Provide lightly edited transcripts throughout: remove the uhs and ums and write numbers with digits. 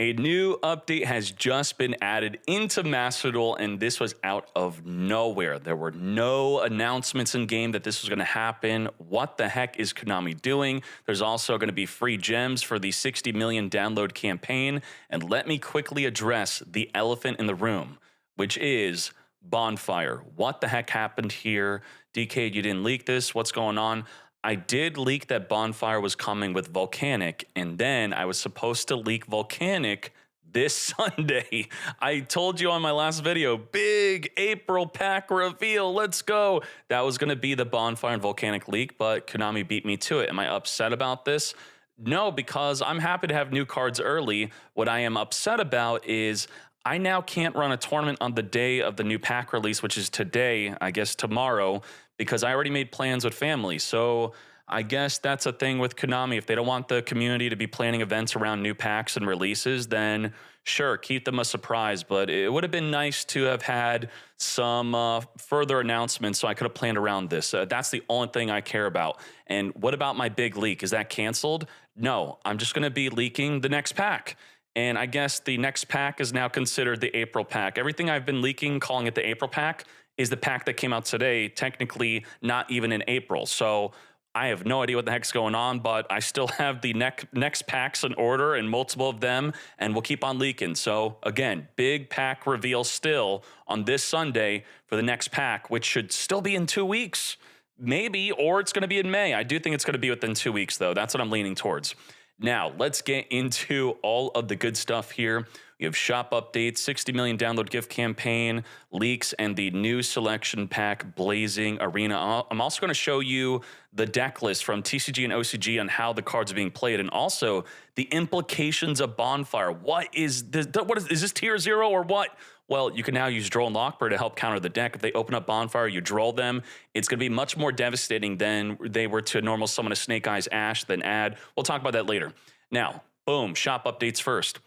A new update has just been added into Master Duel, and this was out of nowhere. There were no announcements in game that this was going to happen. What the heck is Konami doing? There's also going to be free gems for the 60 million download campaign. And let me quickly address the elephant in the room, which is Bonfire. What the heck happened here? DK, you didn't leak this. What's going on? I did leak that Bonfire was coming with Volcanic, and then I was supposed to leak Volcanic this Sunday. I told you on my last video, big April pack reveal, let's go. That was going to be the Bonfire and Volcanic leak, but Konami beat me to it. Am I upset about this? No, because I'm happy to have new cards early. What I am upset about is I now can't run a tournament on the day of the new pack release, which is today, I guess tomorrow, because I already made plans with family. So I guess that's a thing with Konami. If they don't want the community to be planning events around new packs and releases, then sure, keep them a surprise. But it would have been nice to have had some further announcements so I could have planned around this. That's the only thing I care about. And what about my big leak? Is that canceled? No, I'm just going to be leaking the next pack. And I guess the next pack is now considered the April pack. Everything I've been leaking, calling it the April pack, is the pack that came out today, technically not even in April. So I have no idea what the heck's going on, but I still have the next packs in order and multiple of them, and we'll keep on leaking. So again, big pack reveal still on this Sunday for the next pack, which should still be in 2 weeks, maybe, or it's going to be in May. I do think it's going to be within 2 weeks, though. That's what I'm leaning towards. Now, let's get into all of the good stuff here. We have shop updates, 60 million download gift campaign, leaks, and the new selection pack, Blazing Arena. I'm also going to show you the deck list from TCG and OCG on how the cards are being played, and also the implications of Bonfire. What is this? Is this tier 0 or what? Well, you can now use Droll and Lockbird to help counter the deck. If they open up Bonfire, you Droll them. It's going to be much more devastating than they were to normal summon a Snake-Eye's Ash, then add. We'll talk about that later. Now, boom, shop updates first.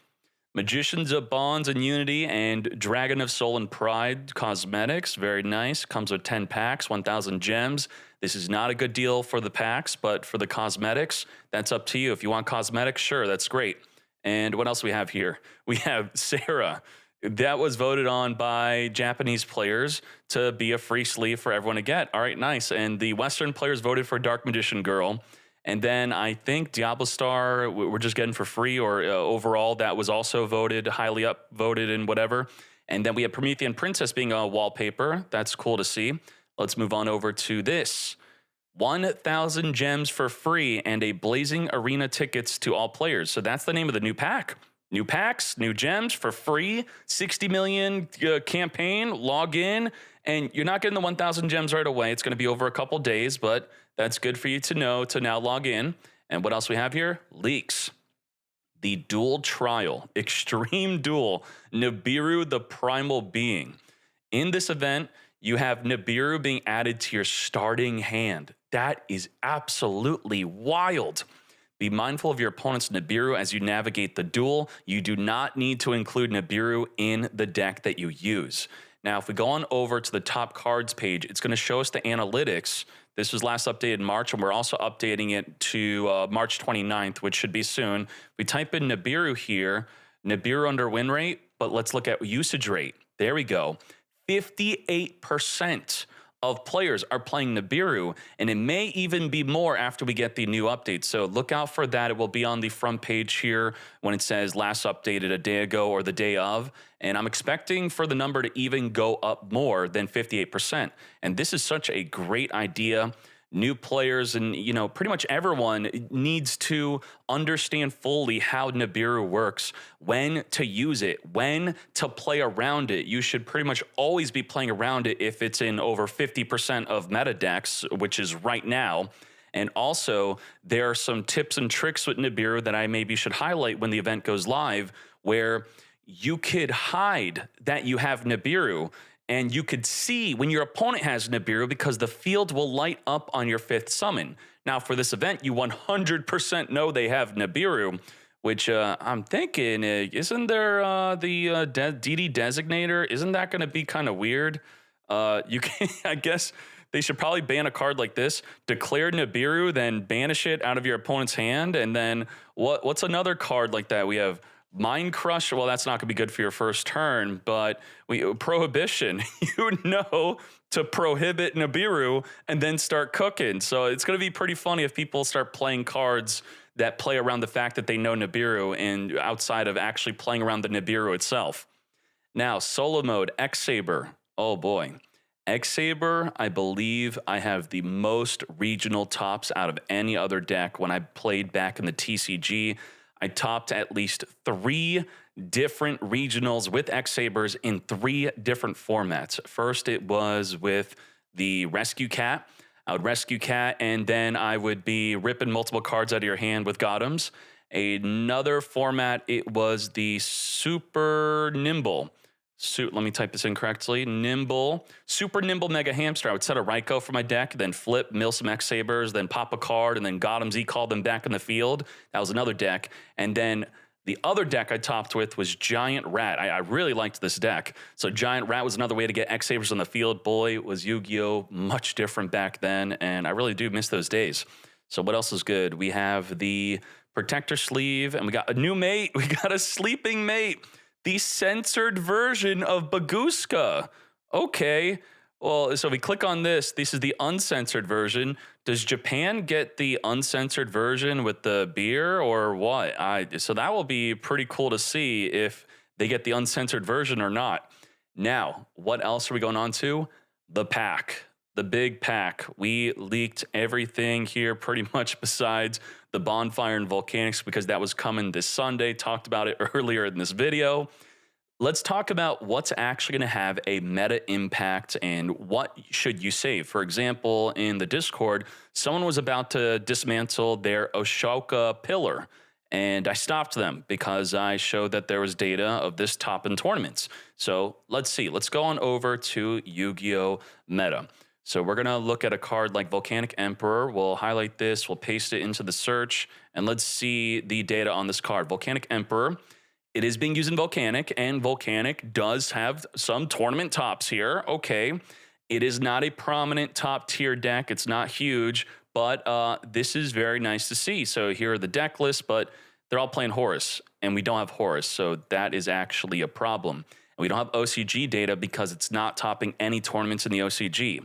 Magicians of Bonds and Unity and Dragon of Soul and Pride cosmetics. Very nice. Comes with 10 packs, 1,000 gems. This is not a good deal for the packs, but for the cosmetics, that's up to you. If you want cosmetics, sure, that's great. And what else we have here? We have Sarah. That was voted on by Japanese players to be a free sleeve for everyone to get. All right, nice. And the Western players voted for Dark Magician Girl. And then I think Diablo Star, we're just getting for free, or overall, that was also voted, highly upvoted and whatever. And then we have Promethean Princess being a wallpaper. That's cool to see. Let's move on over to this. 1,000 gems for free and a Blazing Arena tickets to all players. So that's the name of the new pack. New packs, new gems for free, 60 million campaign, log in, and you're not getting the 1,000 gems right away. It's going to be over a couple days, but that's good for you to know to now log in. And what else we have here? Leaks. The Duel Trial, Extreme Duel, Nibiru the Primal Being. In this event, you have Nibiru being added to your starting hand. That is absolutely wild. Be mindful of your opponent's Nibiru as you navigate the duel. You do not need to include Nibiru in the deck that you use. Now, if we go on over to the top cards page, it's going to show us the analytics. This was last updated in March, and we're also updating it to March 29th, which should be soon. We type in Nibiru here, Nibiru under win rate, but let's look at usage rate. There we go. 58% of players are playing Nibiru, and it may even be more after we get the new update. So look out for that. It will be on the front page here when it says last updated a day ago or the day of. And I'm expecting for the number to even go up more than 58%. And this is such a great idea. New players and, pretty much everyone needs to understand fully how Nibiru works, when to use it, when to play around it. You should pretty much always be playing around it if it's in over 50% of meta decks, which is right now. And also, there are some tips and tricks with Nibiru that I maybe should highlight when the event goes live, where you could hide that you have Nibiru, and you could see when your opponent has Nibiru because the field will light up on your 5th summon. Now, for this event, you 100% know they have Nibiru, which I'm thinking, isn't there the DD designator? Isn't that going to be kind of weird? You can, I guess they should probably ban a card like this, declare Nibiru, then banish it out of your opponent's hand. And then what's another card like that? We have Mind Crush, well, that's not going to be good for your first turn, but Prohibition, you know to prohibit Nibiru and then start cooking. So it's going to be pretty funny if people start playing cards that play around the fact that they know Nibiru and outside of actually playing around the Nibiru itself. Now, solo mode, X-Saber. Oh boy. X-Saber, I believe I have the most regional tops out of any other deck. When I played back in the TCG, I topped at least 3 different regionals with X-Sabers in 3 different formats. First, it was with the Rescue Cat. I would Rescue Cat, and then I would be ripping multiple cards out of your hand with Gotems. Another format, it was the Super Nimble. Let me type this in correctly. Super Nimble Mega Hamster. I would set a Raikou for my deck, then flip, mill some X-Sabers, then pop a card, and then Gotems call them back in the field. That was another deck. And then the other deck I topped with was Giant Rat. I really liked this deck. So Giant Rat was another way to get X-Sabers on the field. Boy, was Yu-Gi-Oh! Much different back then, and I really do miss those days. So what else is good? We have the Protector Sleeve, and we got a new mate. We got a sleeping mate. The censored version of Baguska. Okay. Well, so we click on this. This is the uncensored version. Does Japan get the uncensored version with the beer or what? So that will be pretty cool to see if they get the uncensored version or not. Now, what else are we going on to? The pack. The big pack. We leaked everything here pretty much besides the Bonfire and Volcanics because that was coming this Sunday. Talked about it earlier in this video. Let's talk about what's actually going to have a meta impact and what should you save. For example, in the Discord, someone was about to dismantle their Ashoka pillar, and I stopped them because I showed that there was data of this top in tournaments. So let's see. Let's go on over to Yu-Gi-Oh! Meta. So we're going to look at a card like Volcanic Emperor. We'll highlight this. We'll paste it into the search. And let's see the data on this card. Volcanic Emperor. It is being used in Volcanic. And Volcanic does have some tournament tops here. Okay. It is not a prominent top tier deck. It's not huge. But this is very nice to see. So here are the deck lists. But they're all playing Horus. And we don't have Horus. So that is actually a problem. And we don't have OCG data because it's not topping any tournaments in the OCG.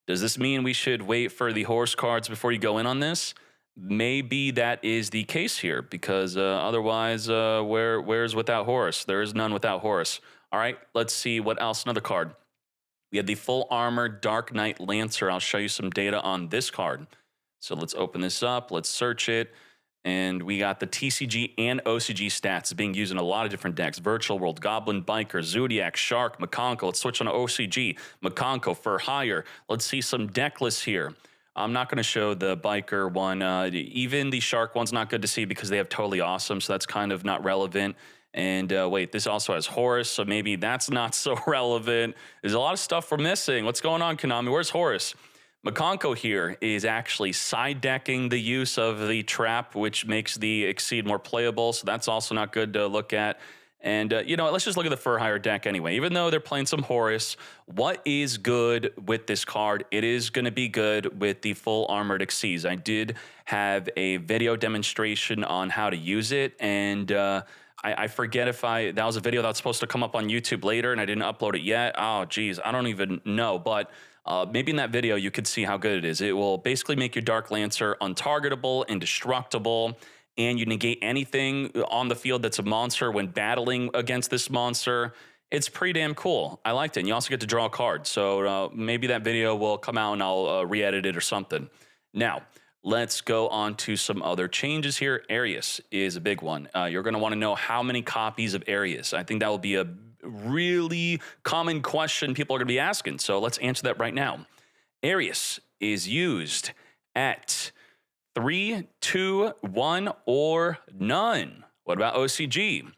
Does this mean we should wait for the Horus cards before you go in on this? Maybe that is the case here because otherwise, where's without Horus? There is none without Horus. All right, let's see what else. Another card. We have the Full Armor Dark Knight Lancer. I'll show you some data on this card. So let's open this up. Let's search it. And we got the TCG and OCG stats being used in a lot of different decks. Virtual World, Goblin Biker, Zodiac, Shark, Mikanko. Let's switch on to OCG. Mikanko for hire. Let's see some deck lists here. I'm not going to show the Biker one. Even the Shark one's not good to see because they have Totally Awesome, so that's kind of not relevant. And wait, this also has Horus, so maybe that's not so relevant. There's a lot of stuff we're missing. What's going on, Konami? Where's Horus? Mikanko here is actually side decking the use of the trap, which makes the Exceed more playable. So that's also not good to look at. And, you know, let's just look at the For Hire deck anyway. Even though they're playing some Horus, what is good with this card? It is going to be good with the Full Armored Exceeds. I did have a video demonstration on how to use it. And I forget if that was a video that was supposed to come up on YouTube later and I didn't upload it yet. Oh, geez, I don't even know. But maybe in that video, you could see how good it is. It will basically make your Dark Lancer untargetable, indestructible, and you negate anything on the field that's a monster when battling against this monster. It's pretty damn cool. I liked it. And you also get to draw a card. So maybe that video will come out and I'll re-edit it or something. Now, let's go on to some other changes here. Arias is a big one. You're going to want to know how many copies of Arias. I think that will be a really common question people are going to be asking. So let's answer that right now. Arias is used at 3, 2, 1, or none. What about OCG?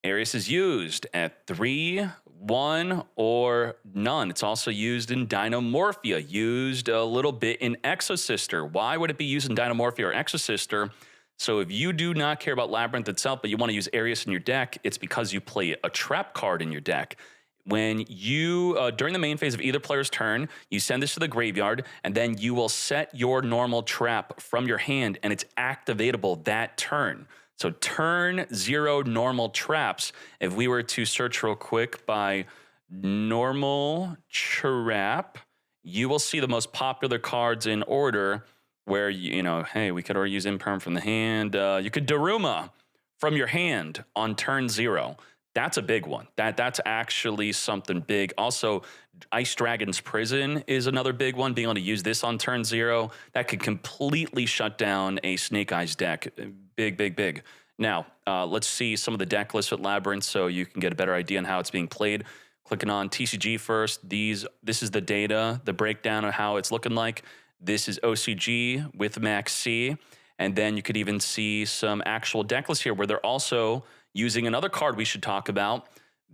Arias is used at 3, 1, or none. It's also used in Dynamorphia, used a little bit in Exosister. Why would it be used in Dynamorphia or Exosister? So if you do not care about Labyrinth itself, but you want to use Arias in your deck, it's because you play a trap card in your deck. When you, during the main phase of either player's turn, you send this to the graveyard, and then you will set your normal trap from your hand, and it's activatable that turn. So turn 0 normal traps. If we were to search real quick by normal trap, you will see the most popular cards in order where, hey, we could already use Imperm from the hand. You could Daruma from your hand on turn 0. That's a big one. That's actually something big. Also, Ice Dragon's Prison is another big one. Being able to use this on turn 0, that could completely shut down a Snake Eyes deck. Big, big, big. Now, let's see some of the deck lists with Labyrinth so you can get a better idea on how it's being played. Clicking on TCG first. This is the data, the breakdown of how it's looking like. This is OCG with Max C. And then you could even see some actual deck lists here where they're also using another card we should talk about.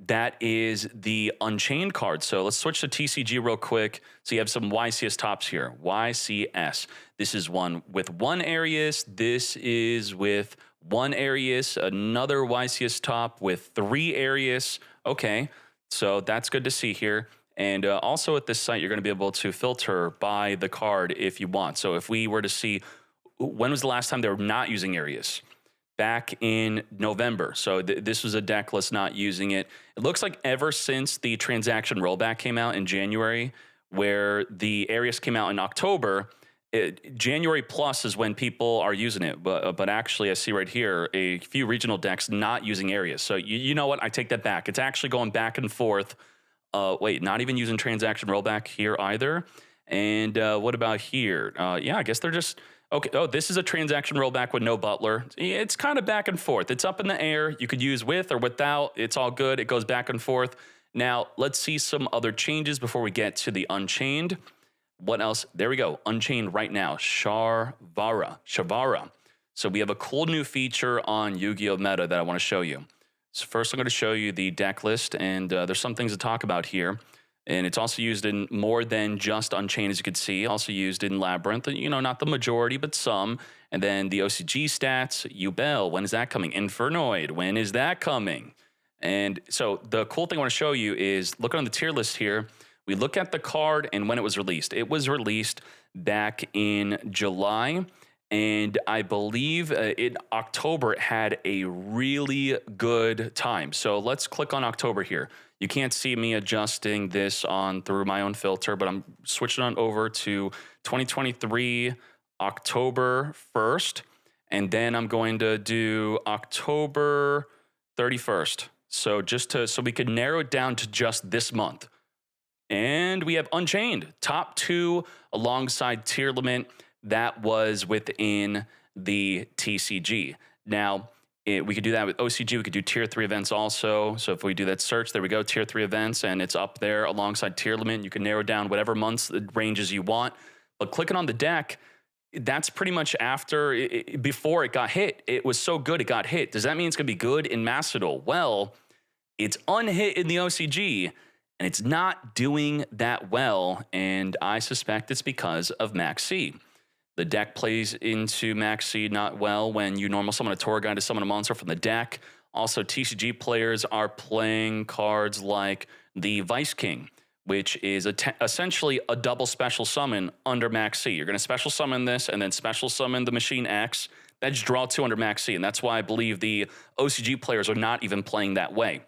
That is the Unchained card. So let's switch to TCG real quick. So you have some YCS tops here. YCS. This is one with 1 Arias. This is with 1 Arias. Another YCS top with 3 Arias. Okay, so that's good to see here. And also at this site, you're going to be able to filter by the card if you want. So if we were to see, when was the last time they were not using Arias? Back in November. So this was a deck list not using it. It looks like ever since the transaction rollback came out in January, where the Arias came out in October, January plus is when people are using it. But actually, I see right here a few regional decks not using Arias. So you know what? I take that back. It's actually going back and forth. Wait, not even using transaction rollback here either. And what about here? Yeah, I guess they're just... Okay, oh, this is a transaction rollback with no Butler. It's kind of back and forth. It's up in the air. You could use with or without. It's all good. It goes back and forth. Now, let's see some other changes before we get to the Unchained. What else? There we go. Unchained right now. Shavara. So we have a cool new feature on Yu-Gi-Oh! Meta that I want to show you. So first, I'm going to show you the deck list, and there's some things to talk about here. And it's also used in more than just Unchained, as you can see. Also used in Labyrinth, not the majority, but some. And then the OCG stats, Ubel, when is that coming? Infernoid, when is that coming? And so the cool thing I want to show you is, looking on the tier list here, we look at the card and when it was released. It was released back in July. And I believe in October it had a really good time. So let's click on October here. You can't see me adjusting this through my own filter, but I'm switching on over to 2023 October 1st. And then I'm going to do October 31st. So so we could narrow it down to just this month. And we have Unchained, top 2 alongside Tier Limit. That was within the TCG. Now, we could do that with OCG. We could do Tier 3 events also. So if we do that search, there we go, Tier 3 events, and it's up there alongside Tier Limit. You can narrow down whatever months ranges you want. But clicking on the deck, that's pretty much before it got hit. It was so good it got hit. Does that mean it's going to be good in Macedol? Well, it's unhit in the OCG, and it's not doing that well, and I suspect it's because of Max C. The deck plays into Max C not well when you normal summon a Tour Guide to summon a monster from the deck. Also, TCG players are playing cards like the Vice King, which is essentially a double special summon under Max C. You're going to special summon this and then special summon the Machine X. That just draw 2 under Max C, and that's why I believe the OCG players are not even playing that way.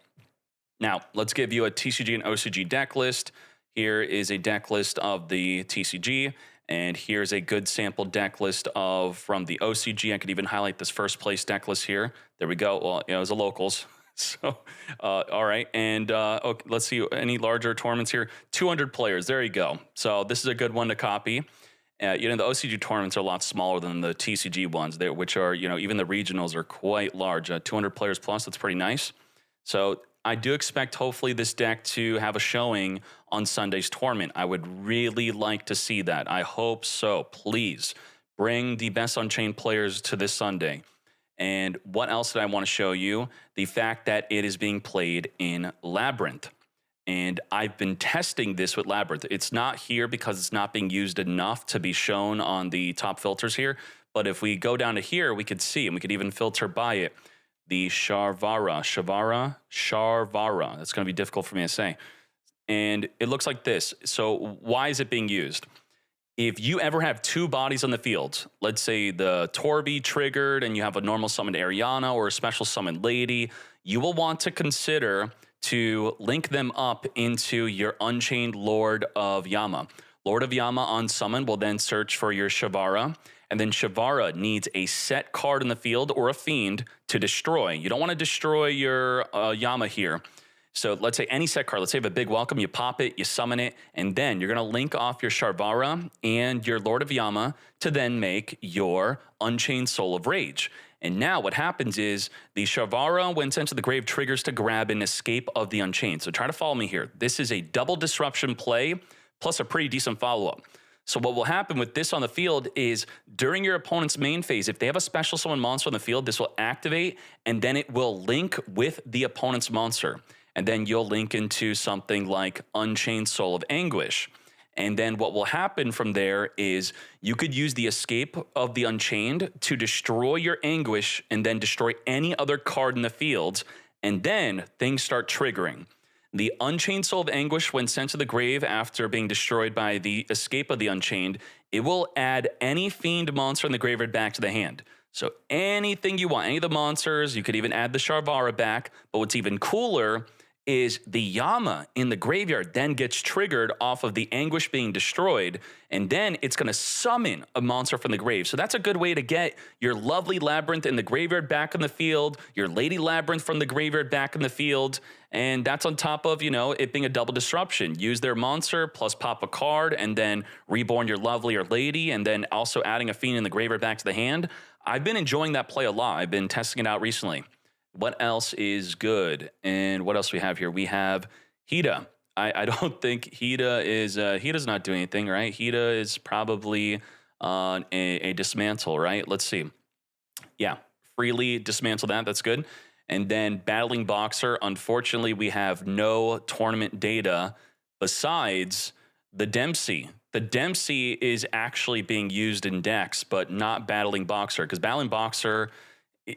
Now, let's give you a TCG and OCG deck list. Here is a deck list of the TCG. And here's a good sample deck list from the OCG. I could even highlight this first place deck list here. There we go. Well, it was a locals. So, all right. And okay, let's see any larger tournaments here. 200 players. There you go. So this is a good one to copy. The OCG tournaments are a lot smaller than the TCG ones, which are, even the regionals are quite large. 200 players plus. That's pretty nice. So I do expect, hopefully, this deck to have a showing on Sunday's tournament. I would really like to see that. I hope so. Please bring the best Unchained players to this Sunday. And what else did I want to show you? The fact that it is being played in Labyrinth. And I've been testing this with Labyrinth. It's not here because it's not being used enough to be shown on the top filters here. But if we go down to here, we could see, and we could even filter by it, the Shavara. That's going to be difficult for me to say. And it looks like this. So why is it being used? If you ever have two bodies on the field, let's say the Torby triggered and you have a normal summoned Ariana or a special summoned lady, you will want to consider to link them up into your Unchained Lord of Yama. Lord of Yama on summon will then search for your Shavara, and then Shavara needs a set card in the field or a fiend to destroy. You don't want to destroy your Yama here. So let's say any set card, let's say you have a big welcome, you pop it, you summon it, and then you're going to link off your Shavara and your Lord of Yama to then make your Unchained Soul of Rage. And now what happens is the Shavara, when sent to the grave, triggers to grab an escape of the Unchained. So try to follow me here. This is a double disruption play plus a pretty decent follow-up. So what will happen with this on the field is during your opponent's main phase, if they have a special summon monster on the field, this will activate and then it will link with the opponent's monster. And then you'll link into something like Unchained Soul of Anguish. And then what will happen from there is you could use the escape of the Unchained to destroy your Anguish and then destroy any other card in the field. And then things start triggering. The Unchained Soul of Anguish, when sent to the grave after being destroyed by the escape of the Unchained, it will add any fiend monster in the graveyard back to the hand. So anything you want, any of the monsters, you could even add the Shavara back. But what's even cooler is the Yama in the graveyard then gets triggered off of the Anguish being destroyed, and then it's going to summon a monster from the grave. So that's a good way to get your lovely Labyrinth in the graveyard back in the field, your Lady Labyrinth from the graveyard back in the field, and that's on top of, you know, it being a double disruption. Use their monster plus pop a card and then reborn your lovely or lady, and then also adding a fiend in the graveyard back to the hand. I've been enjoying that play a lot. I've been testing it out recently. What else is good? And what else we have here? We have Hida. I don't think Hida is, Hida's not doing anything, right? Hida is probably a dismantle, right? Let's see. Yeah, freely dismantle that. That's good. And then Battling Boxer. Unfortunately, we have no tournament data besides the Dempsey. The Dempsey is actually being used in decks, but not Battling Boxer, because Battling Boxer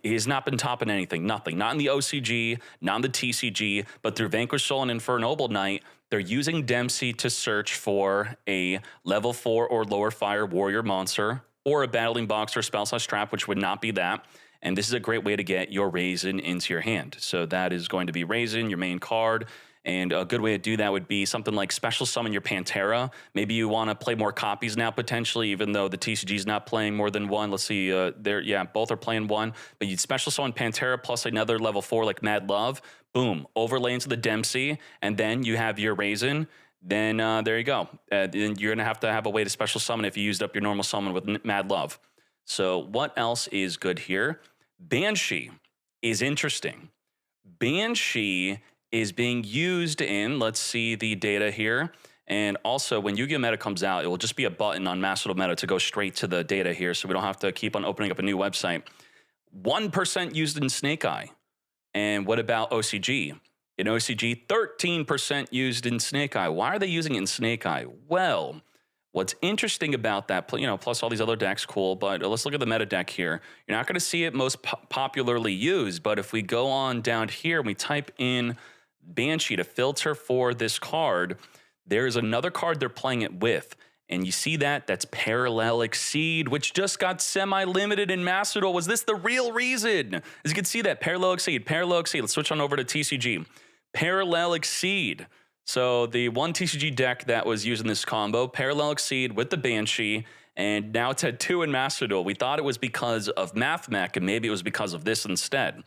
has not been topping anything, nothing. Not in the OCG, not in the TCG, but through Vanquish Soul and Infernoble Knight, they're using Dempsey to search for a level 4 or lower fire warrior monster, or a Battling Boxer spell/trap, which would not be that. And this is a great way to get your Raisin into your hand. So that is going to be Raisin, your main card. And a good way to do that would be something like special summon your Pantera. Maybe you want to play more copies now potentially, even though the TCG is not playing more than one. Let's see, both are playing one. But you'd special summon Pantera plus another level 4 like Mad Love. Boom, overlay into the Dempsey, and then you have your Raisin. Then there you go. Then you're going to have a way to special summon if you used up your normal summon with Mad Love. So what else is good here? Banshee is interesting. Banshee is being used in, let's see the data here. And also when Yu-Gi-Oh! Meta comes out, it will just be a button on Master Meta to go straight to the data here. So we don't have to keep on opening up a new website. 1% used in Snake-Eye. And what about OCG? In OCG, 13% used in Snake-Eye. Why are they using it in Snake-Eye? Well, what's interesting about that, you know, plus all these other decks, cool, but let's look at the meta deck here. You're not going to see it most popularly used, but if we go on down here and we type in Banshee to filter for this card, there is another card they're playing it with. And you see that? That's Parallel Exceed, which just got semi-limited in Master Duel. Was this the real reason? As you can see that, Parallel Exceed, Parallel Exceed. Let's switch on over to TCG. Parallel Exceed. So the one TCG deck that was using this combo, Parallel Exceed with the Banshee, and now it's had 2 in Master Duel. We thought it was because of MathMech, and maybe it was because of this instead.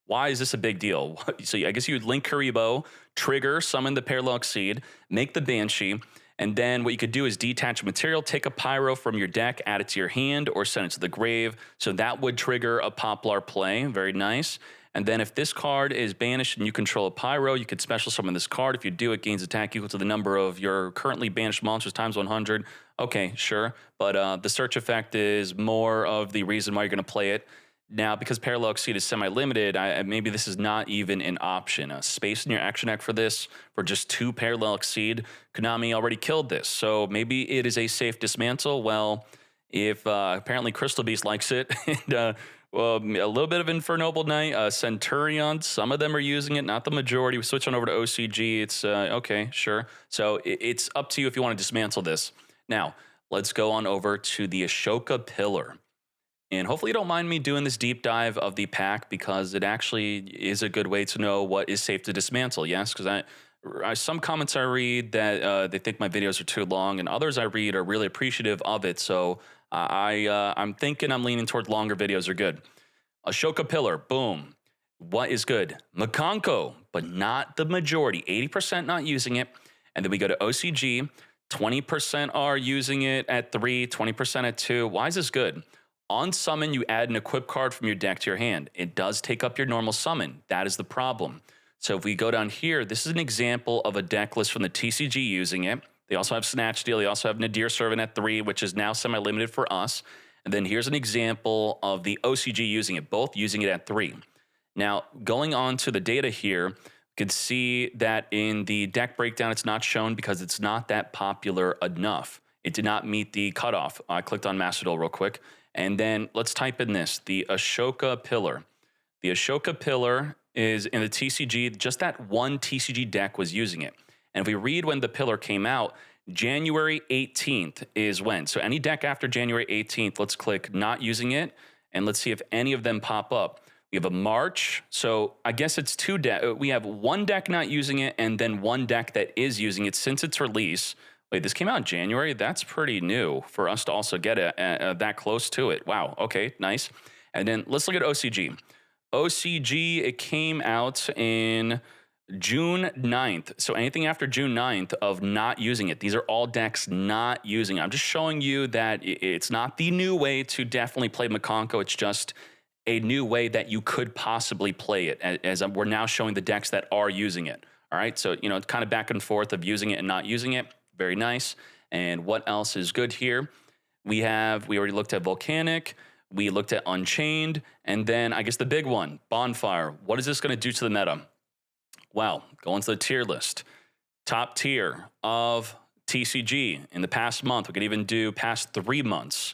Why is this a big deal? So I guess you would link Karibo, trigger, summon the Parallel Exceed, make the Banshee, and then what you could do is detach material, take a Pyro from your deck, add it to your hand, or send it to the grave. So that would trigger a Poplar play. Very nice. And then if this card is banished and you control a Pyro, you could special summon this card. If you do, it gains attack equal to the number of your currently banished monsters times 100. Okay, sure. But the search effect is more of the reason why you're going to play it. Now, because Parallel Exceed is semi-limited, maybe this is not even an option. A space in your action deck for this, for just 2 Parallel Exceed, Konami already killed this. So maybe it is a safe dismantle. Well, if apparently Crystal Beast likes it, and well, a little bit of Infernoble Knight, Centurion, some of them are using it, not the majority. We switch on over to OCG. It's okay, sure. So it's up to you if you want to dismantle this. Now, let's go on over to the Ashoka Pillar. And hopefully you don't mind me doing this deep dive of the pack because it actually is a good way to know what is safe to dismantle. Yes, because some comments I read that they think my videos are too long, and others I read are really appreciative of it. So I'm thinking I'm leaning toward longer videos are good. Ashoka Pillar, boom. What is good? Mikanko, but not the majority. 80% not using it. And then we go to OCG. 20% are using it at 3, 20% at 2. Why is this good? On summon, you add an equip card from your deck to your hand. It does take up your normal summon. That is the problem. So if we go down here, this is an example of a deck list from the TCG using it. They also have Snatch Steal. They also have Nadir Servant at 3, which is now semi-limited for us. And then here's an example of the OCG using it, both using it at 3. Now, going on to the data here, you can see that in the deck breakdown, it's not shown because it's not that popular enough. It did not meet the cutoff. I clicked on Master Duel real quick. And then let's type in this, the Ashoka Pillar. The Ashoka Pillar is in the TCG, just that one TCG deck was using it. And if we read when the Pillar came out, January 18th is when. So any deck after January 18th, let's click not using it, and let's see if any of them pop up. We have a March, so I guess it's 2 decks. We have 1 deck not using it, and then 1 deck that is using it since its release. Wait, this came out in January? That's pretty new for us to also get that close to it. Wow, okay, nice. And then let's look at OCG. OCG, it came out in June 9th. So anything after June 9th of not using it, these are all decks not using it. I'm just showing you that it's not the new way to definitely play Mikanko. It's just a new way that you could possibly play it, as we're now showing the decks that are using it. All right, so, you know, it's kind of back and forth of using it and not using it. Very nice. And what else is good here? We already looked at Volcanic. We looked at Unchained. And then I guess the big one, Bonfire. What is this going to do to the meta? Well, going to the tier list. Top tier of TCG in the past month. We could even do past 3 months.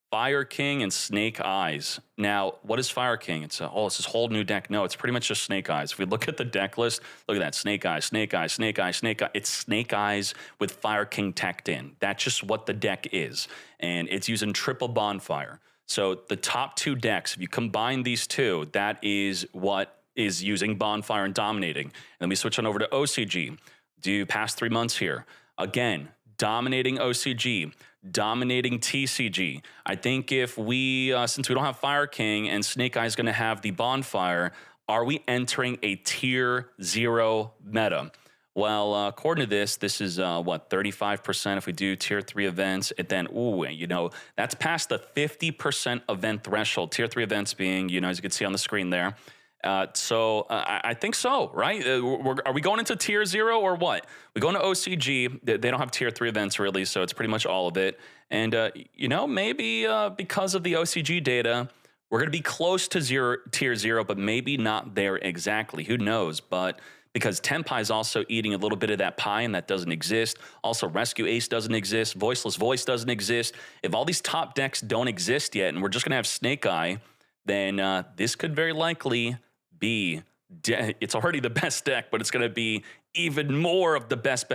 Fire King and Snake Eyes. Now, what is Fire King? It's this whole new deck. No, it's pretty much just Snake Eyes. If we look at the deck list, look at that. Snake Eyes, Snake Eyes, Snake Eyes, Snake Eyes. It's Snake Eyes with Fire King tacked in. That's just what the deck is. And it's using triple Bonfire. So the top 2 decks, if you combine these 2, that is what is using Bonfire and dominating. And then we switch on over to OCG. Do past 3 months here. Again, dominating OCG. Dominating TCG. I think if we, since we don't have Fire King and Snake Eye is going to have the Bonfire, are we entering a tier 0 meta? Well, according to this is what, 35% if we do tier 3 events. And then, you know, that's past the 50% event threshold. Tier 3 events being, you know, as you can see on the screen there. So I think so, right? Are we going into tier 0 or what? We go into OCG. They don't have tier 3 events really, so it's pretty much all of it. And, you know, maybe because of the OCG data, we're going to be close to tier 0, but maybe not there exactly. Who knows? But because Tenpai is also eating a little bit of that pie, and that doesn't exist. Also, Rescue Ace doesn't exist. Voiceless Voice doesn't exist. If all these top decks don't exist yet, and we're just going to have Snake Eye, then this could very likely be, it's already the best deck, but it's going to be even more of the best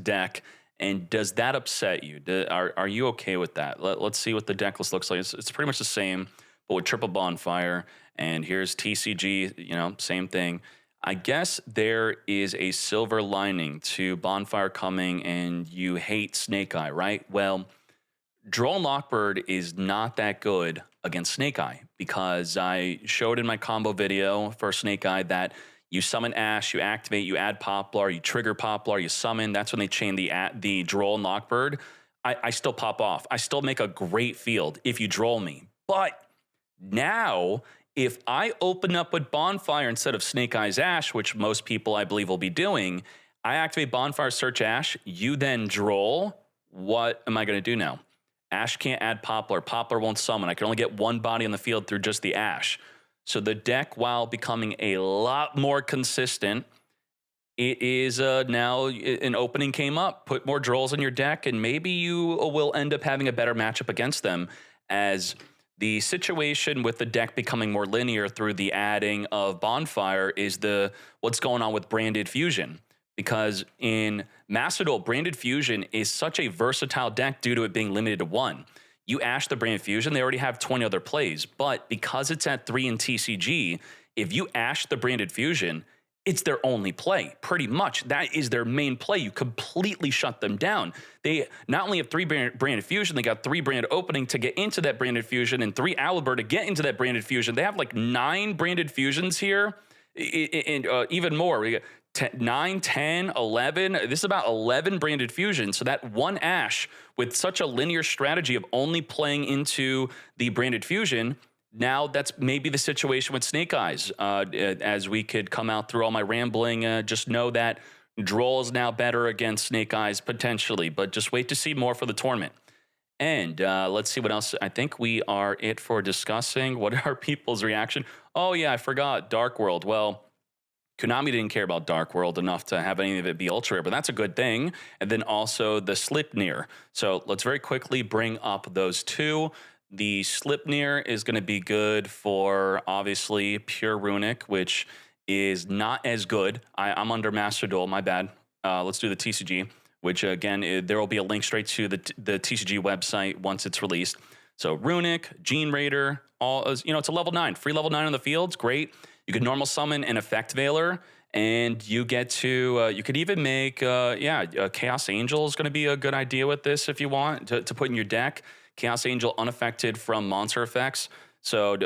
deck. And does that upset you? Are you okay with that? Let's see what the deck list looks like. It's pretty much the same, but with triple Bonfire. And here's TCG, you know, same thing. I guess there is a silver lining to Bonfire coming and you hate Snake Eye, right? Well, Droll and Lockbird is not that good against Snake Eye because I showed in my combo video for Snake Eye that you summon Ash, you activate, you add Poplar, you trigger Poplar, you summon. That's when they chain the Droll and Lockbird. I still pop off. I still make a great field if you Droll me. But now, if I open up with Bonfire instead of Snake Eye's Ash, which most people I believe will be doing, I activate Bonfire, search Ash, you then Droll. What am I going to do now? Ash can't add Poplar. Poplar won't summon. I can only get 1 body on the field through just the Ash. So the deck, while becoming a lot more consistent, it is now an opening came up. Put more Drolls in your deck, and maybe you will end up having a better matchup against them, as the situation with the deck becoming more linear through the adding of Bonfire is what's going on with Branded Fusion. because in Master Duel, Branded Fusion is such a versatile deck due to it being limited to 1. You Ash the Branded Fusion, they already have 20 other plays, but because it's at 3 in TCG, if you Ash the Branded Fusion, it's their only play, pretty much. That is their main play. You completely shut them down. They not only have 3 Branded Fusion, they got 3 Branded Opening to get into that Branded Fusion and 3 Aliber to get into that Branded Fusion. They have like 9 Branded Fusions here, and even more. We got 9, 10, 11. This is about 11 Branded Fusions. So that one Ash with such a linear strategy of only playing into the Branded Fusion, now that's maybe the situation with Snake-Eyes. As we could come out through all my rambling, just know that Droll is now better against Snake-Eyes potentially, but just wait to see more for the tournament. And let's see what else. I think we are it for discussing. What are people's reaction? Oh yeah, I forgot Dark World. Well, Konami didn't care about Dark World enough to have any of it be ultra rare, but that's a good thing. And then also the Slipnir. So let's very quickly bring up those two. The Slipnir is going to be good for, obviously, Pure Runic, which is not as good. I'm under Master Duel, my bad. Let's do the TCG, which, again, there will be a link straight to the TCG website once it's released. So Runic, Gene Raider, it's a level 9. Free level 9 on the field, great. You could normal summon an Effect Veiler, and you get to, you could even make, Chaos Angel is going to be a good idea with this if you want to put in your deck. Chaos Angel unaffected from monster effects. So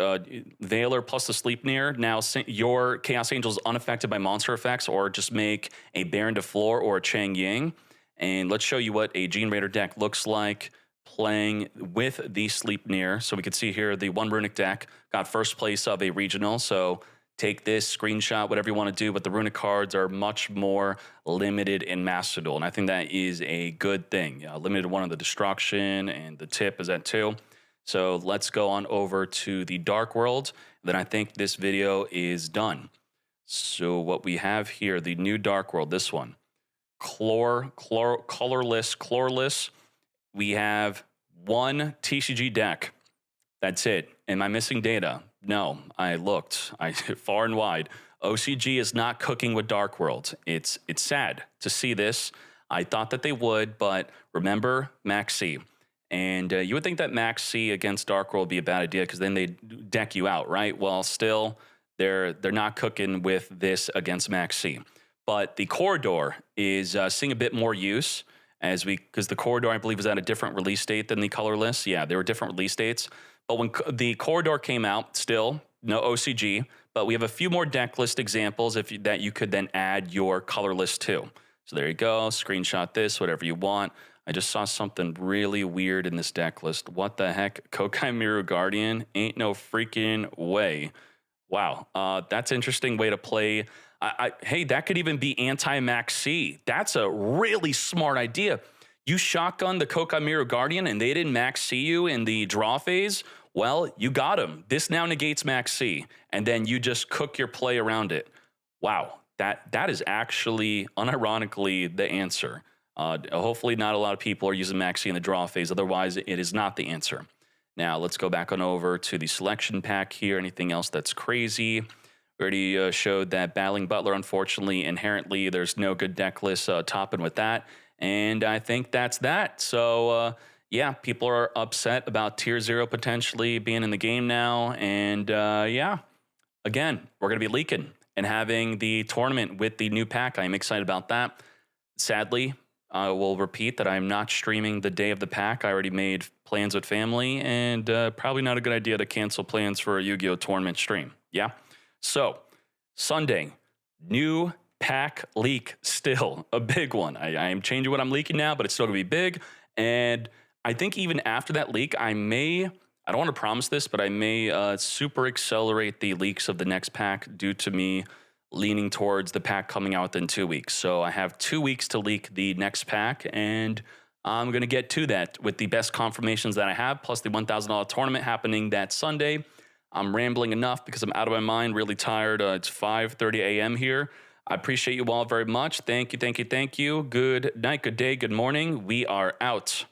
Veiler plus the Sleipnir. Now your Chaos Angel is unaffected by monster effects, or just make a Baron de Floor or a Chang Ying. And let's show you what a Gene Raider deck looks like playing with the Sleipnir. So we can see here the 1 Runic deck got first place of a regional. So take this, screenshot, whatever you want to do, but the Runic cards are much more limited in Master Duel, and I think that is a good thing. Limited 1 on the Destruction, and the tip is at 2. So let's go on over to the Dark World. Then I think this video is done. So what we have here, the new Dark World, this one. Colorless. We have 1 TCG deck. That's it. Am I missing data? No, I looked far and wide. OCG is not cooking with Dark World. It's sad to see this. I thought that they would, but remember Max C. And you would think that Max C against Dark World would be a bad idea because then they deck you out, right? Well, still, they're not cooking with this against Max C. But the Corridor is seeing a bit more use because the Corridor, I believe, was at a different release date than the Colorless. Yeah, there were different release dates. But when the Corridor came out, still no OCG, but we have a few more deck list examples that you could then add your color list to. So there you go, screenshot this, whatever you want. I just saw something really weird in this deck list. What the heck? Kokai Miru Guardian? Ain't no freaking way. Wow, that's an interesting way to play. Hey, that could even be anti-Max C. That's a really smart idea. You shotgun the Kokai Miru Guardian and they didn't Max C you in the draw phase. Well, you got him. This now negates Max C, and then you just cook your play around it. Wow, that is actually, unironically, the answer. Hopefully not a lot of people are using Max C in the draw phase. Otherwise, it is not the answer. Now, let's go back on over to the selection pack here. Anything else that's crazy? We already showed that battling Butler, unfortunately, inherently, there's no good deck list topping with that. And I think that's that. So, yeah, people are upset about Tier 0 potentially being in the game now. And yeah, again, we're going to be leaking and having the tournament with the new pack. I'm excited about that. Sadly, I will repeat that I'm not streaming the day of the pack. I already made plans with family, and probably not a good idea to cancel plans for a Yu-Gi-Oh! Tournament stream. Yeah? So, Sunday, new pack leak, still a big one. I am changing what I'm leaking now, but it's still going to be big. And I think even after that leak, I don't want to promise this, but I may super accelerate the leaks of the next pack due to me leaning towards the pack coming out within 2 weeks. So I have 2 weeks to leak the next pack, and I'm going to get to that with the best confirmations that I have, plus the $1,000 tournament happening that Sunday. I'm rambling enough because I'm out of my mind, really tired. It's 5:30 a.m. here. I appreciate you all very much. Thank you. Good night, good day, good morning. We are out.